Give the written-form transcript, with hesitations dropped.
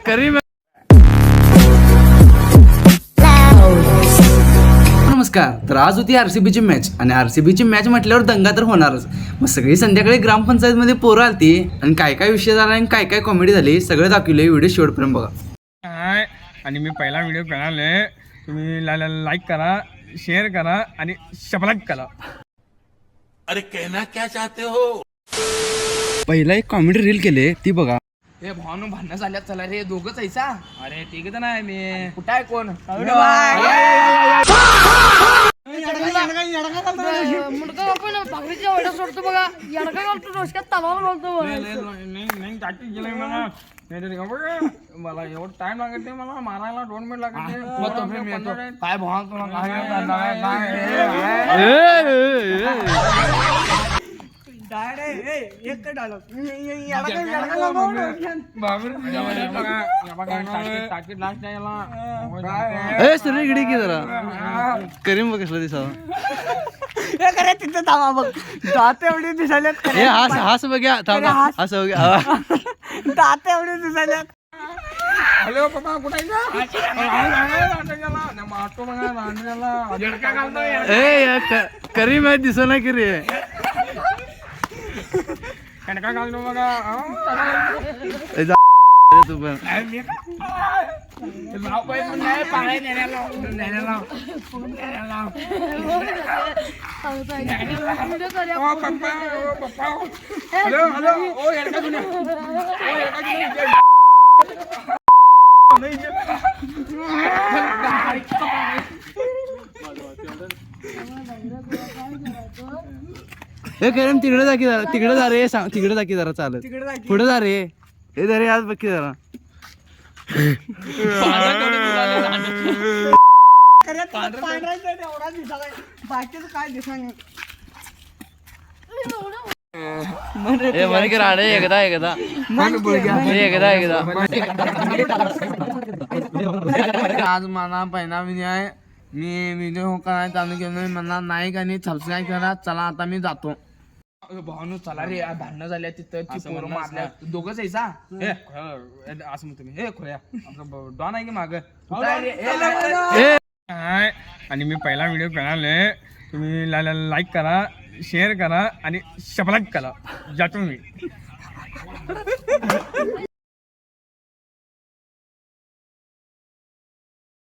करीम नमस्कार. तर आज होती आरसीबीची मॅच आणि आरसीबीची मॅच म्हटल्यावर दंगा तर होणारच. मग सगळी संध्याकाळी ग्रामपंचायतमध्ये पोरं आलती आणि काय काय विषय झाला आणि काय काय कॉमेडी झाली सगळं दाखवले. व्हिडिओ शेवटपर्यंत बघा. आणि मी पहिला व्हिडिओ करायला तुम्ही लाईक करा, शेअर करा आणि सबस्क्राइब करा. अरे कहना क्या चाहते हो. पहिला एक कॉमेडी रील केले ती बघा. हे भावनो भांडणं झाल्यात, चला रे दोघंच ऐसा. अरे ठीक तर नाही मी कुठं आहे कोण? मुलगा आपण भाकरीच्या वड्या सोडतो बघा, येडका घालतो डोसक्यात तलावर घालतो. मला एवढं टाइम लागत नाही, मला मारायला 2 मिनिट लागत. काय भाव तुला सर इकडे की जरा करीम बघ कसला दिसा. तिथं थांबा बघ, दात एवढे दिसायल्यात. हे हास बघ्या थांबा असं बघ्या. दात एवढे दिसायल्यात. हॅलो पप्पा कुठे करीम आहे दिसो ना की रे. कणका घालतो बघा. तू पण हॅलो हॅलो ओ येडका घेऊन हे करीम तिकडे जा की जरा, तिकडे जा रे. सांग तिकडे जा की जरा चालत पुढे जा रे. हे जरे आज बघ की जरा. बाकीच काय दिसा हे म्हणे की राडे एकदा एकदा आज मला पहिला व्हिडिओ आहे. मी व्हिडिओ करायला चालू केलं, मला नाईक आणि सबस्क्राईब करा. चला आता मी जातो. भावनो चला रे, भांडणं झाल्या तिथं, ती पोरं मारल्या. दोघंच ऐसा असं म्हणतो मी. हे खोया डॉन आहे की माग. आणि मी पहिला व्हिडिओ करायला तुम्ही लाईक करा, शेअर करा आणि सबस्क्राइब करा. जातो मी.